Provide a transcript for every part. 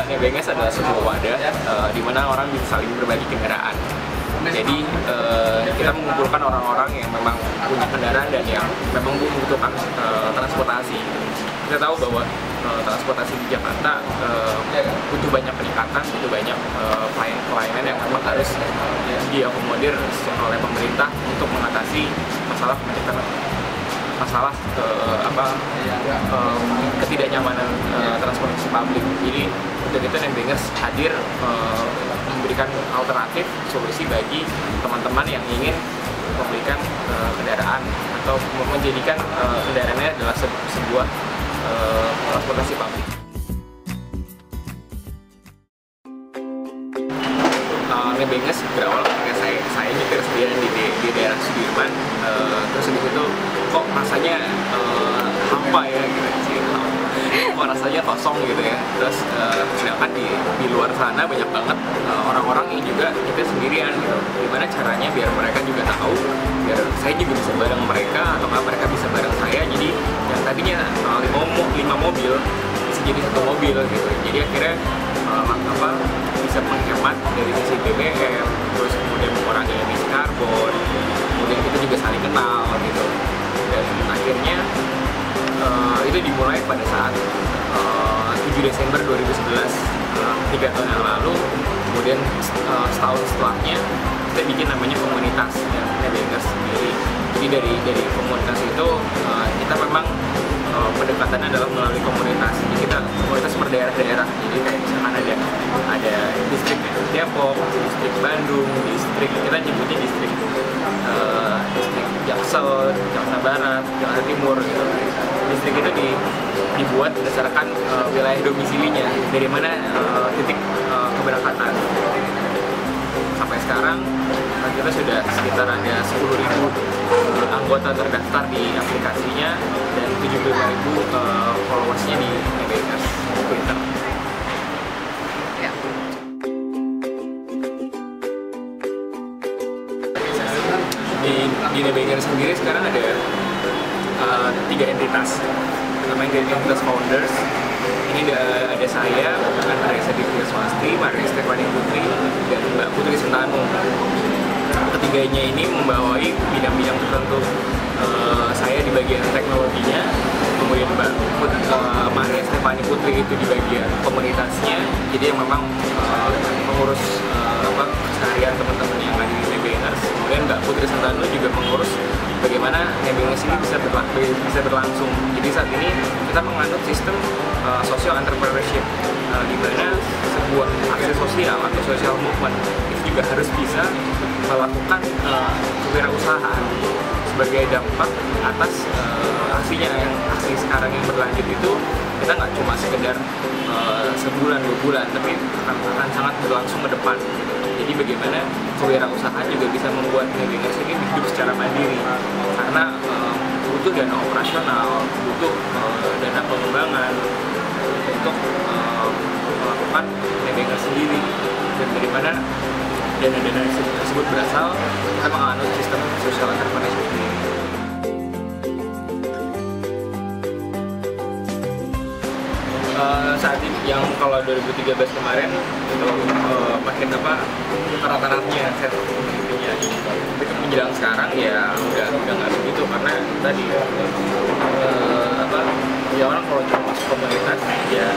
Nebengers adalah sebuah wadah di mana orang bisa saling berbagi kendaraan. Jadi kita mengumpulkan orang-orang yang memang punya kendaraan dan yang memang membutuhkan transportasi. Kita tahu bahwa transportasi di Jakarta butuh banyak peningkatan, butuh banyak pelayanan yang memang harus diakomodir oleh pemerintah untuk mengatasi masalah ketidaknyamanan transportasi publik. Jadi untuk itu Nebengers hadir memberikan alternatif solusi bagi teman-teman yang ingin memberikan kendaraan atau menjadikan kendaraannya adalah sebuah transportasi publik. Nebengers berawal ketika saya nyetir sendirian di daerah Sudirman, terus habis itu kok rasanya hampa ya gitu sih, kok rasanya kosong gitu ya. Terus sedangkan di luar sana banyak banget orang-orang yang juga nyetir sendirian gitu. Gimana caranya biar mereka juga tahu, biar saya juga bisa bareng mereka atau mereka bisa bareng saya. Jadi yang tadinya 5 mobil bisa jadi 1 mobil gitu. Jadi akhirnya bisa menghemat dari sisi BBM, terus kemudian mengurangi emisi karbon, kemudian kita juga saling kenal gitu. Dan akhirnya itu dimulai pada saat 7 Desember 2011, 3 tahun yang lalu. Kemudian setahun setelahnya kita bikin namanya komunitas Nebengers sendiri. Jadi dari komunitas itu kita memang pendekatannya adalah melalui komunitas. Jadi kita komunitas per daerah-daerah. Jadi kayak misalkan ada distrik Depok, distrik Bandung, distrik kita nyebutnya distrik Jaksel, Jakarta Barat, Jakarta Timur gitu. Distrik itu dibuat berdasarkan wilayah domisilinya, dari mana titik keberangkatan. Sampai sekarang kita sudah sekitar ada 10.000 anggota terdaftar di aplikasinya dan 75.000 followersnya di Nebengers Twitter. Ya. Di Nebengers sendiri sekarang ada 3 entitas. Pertama entitas founders. Ini ada saya, Andrea Sadikir Swasti, Maria Stefani Putri, dan Mbak Putri Sentanu. Ketiganya ini membawai bidang-bidang tertentu. Saya di bagian teknologinya, kemudian Mbak Maria Stefani Putri itu di bagian komunitasnya. Jadi yang memang mengurus keseharian teman-teman yang ada di Nebengers. Kemudian Mbak Putri Sentanu juga mengurus bagaimana Nebengers ini bisa berlangsung. Jadi saat ini kita menganut sistem social entrepreneurship, di mana sebuah aksi sosial atau social movement itu juga harus bisa melakukan kewirausahaan sebagai dampak atas aksi sekarang yang berlanjut. Itu kita nggak cuma sekedar sebulan 2 bulan, tapi akan sangat berlangsung ke depan. Jadi bagaimana kewirausahaan juga bisa membuat Nebengers ini hidup secara mandiri, karena butuh dana operasional, butuh dana pengembangan untuk melakukan Nebengers sendiri. Dan dari mana dana-dana tersebut berasal, kita menganut sistem social entrepreneurship ini. Saat ini yang kalau 2013 kemarin itu makin rata-ratanya set intinya, tapi menjelang sekarang ya udah nggak begitu, karena tadi ya orang kalau cuma masuk komunitas ya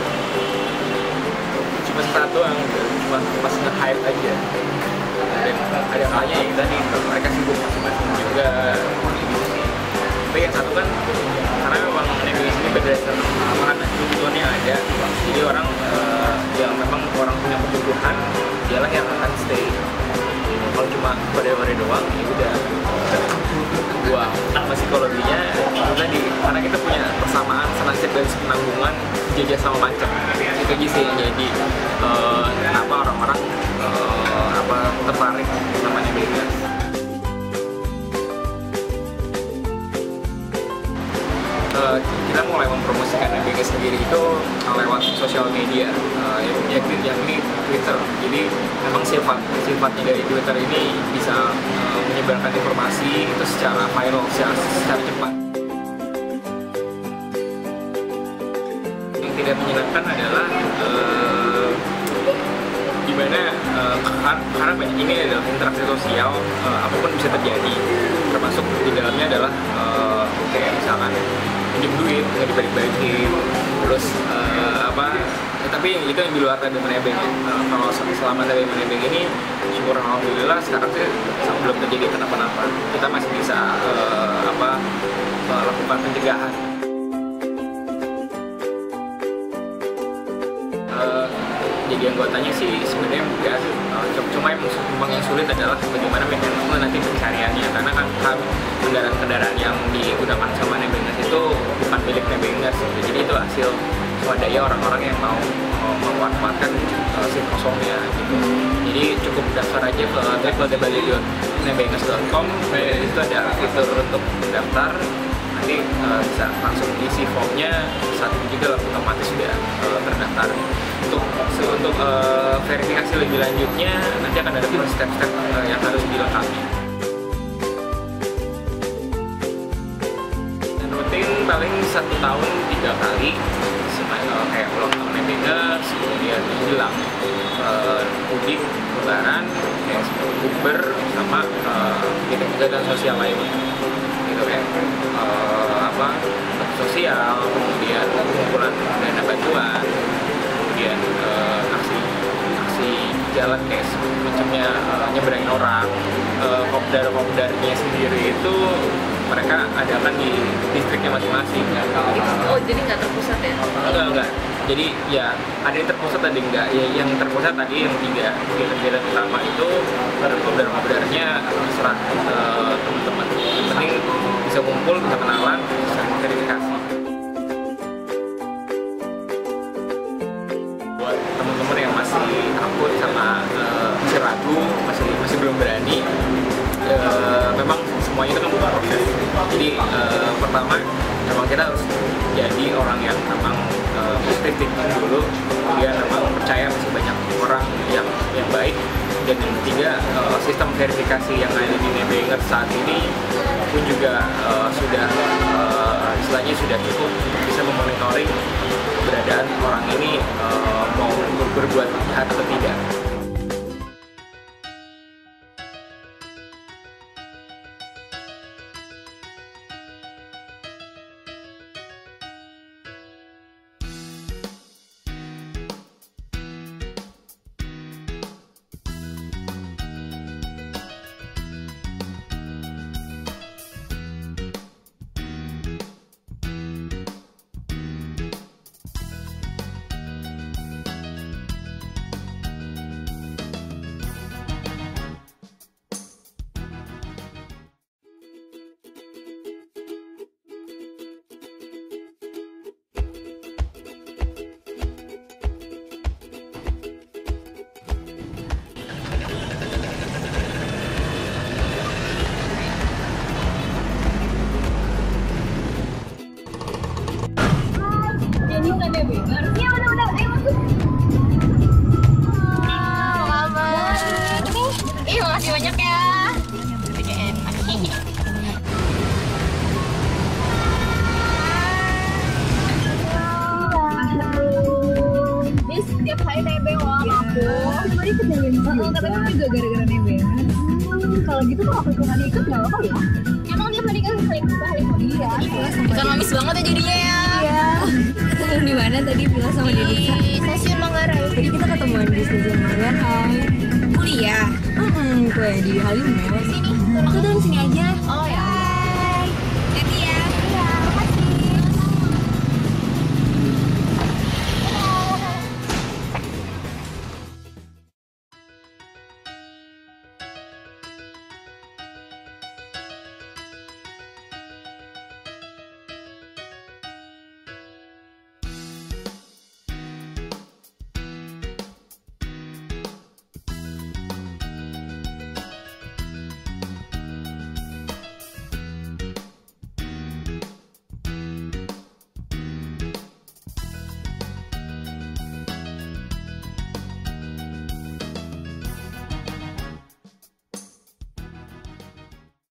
cuma satu yang cuma pas nge-hype aja, dan ada kalanya yang tadi mereka sibuk masing-masing juga gitu sih. Tapi yang satu kan karena memang Nebengers ini berdasarkan pengalaman kebutuhan yang ada, jadi orang yang memang orang punya kebutuhan dialah yang akan stay. Kalau cuma pada-pada doang ya udah buang. Nah, psikologinya itu tadi, karena kita punya persamaan senasib dan sepenanggungan, jajah sama macam. Itu aja sih yang jadi kenapa orang-orang tertarik sama Nebengers. Kita mulai mempromosikan Nebengers sendiri itu lewat sosial media, yang ini Twitter. Jadi memang sifatnya dari Twitter ini bisa menyebarkan informasi itu secara viral, secara cepat. Yang tidak menyenangkan adalah dimana karena banyak ini adalah interaksi sosial, apapun bisa terjadi, termasuk di dalamnya adalah kayak misalkan pinjam duit nggak dibalik-balikin, terus tapi itu yang di luar TB Nebeng. Kalau selama TB Nebeng ini, syukur alhamdulillah sekarang sih belum terjadi kenapa-napa. Kita masih bisa melakukan pencegahan. Jadi anggotanya sih sebenarnya mudah, cuma yang sulit adalah bagaimana mekanisme nanti pencariannya, karena kan kendaraan-kendaraan yang digunakan sama Nebengers itu bukan milik Nebengers, jadi itu hasil swadaya orang-orang yang mau memanfaatkan SIM kosongnya gitu. Jadi cukup daftar aja ke www.nebengers.com, itu ada fitur untuk mendaftar, nanti bisa langsung isi formnya, saat itu juga otomatis sudah terdaftar. Untuk verifikasi lebih lanjutnya nanti akan ada step-step yang harus dilengkapi. Dan rutin paling 1 tahun 3 kali, kayak ulang tahun Nebengers, kemudian menjelang mudik, lebaran, kayak bukber, sama kegiatan sosial lainnya. Gitu ya, sosial, kemudian kumpulan dana bantuan, kemudian aksi jalan kayak semacamnya nyeberangin orang, kopdar-kopdarnya sendiri itu mereka adakan di distriknya masing-masing. Oh, jadi nggak terpusat ya? Enggak. Jadi ya ada yang terpusat, ada yang enggak. Ya, yang terpusat tadi yang 3 kegiatan utama itu kopdar-kopdarnya serah teman-teman. Yang penting bisa kumpul, bisa kenalan, bisa verifikasi. Buat teman-teman yang masih takut sama masih ragu, masih belum berani, memang semuanya itu kan bukan proses. Jadi pertama memang kita harus jadi orang yang memang positif thinking dulu, kemudian memang percaya masih banyak orang yang baik, dan yang ketiga sistem verifikasi yang ada di Nebengers saat ini pun juga sudah istilahnya sudah cukup bisa memonitoring keberadaan orang ini mau berbuat jahat atau tidak. Makasih banyak ya. Dia setiap hari nebeng loh sama aku. Cuma ikut nebeng sih. Katanya juga gara-gara nebeng. Kalau gitu kalau aku ikutan ikut nggak apa ya? Emang dia hari kan hari iya. Bukan mamis banget ya jadinya ya. Iya. Ketemu di mana tadi bilang sama dia? Di stasiun Manggarai. Jadi kita ketemuan di stasiun Manggarai. Kuliah. Gue di Halim. Sini. Aku dari sini aja. Oh ya.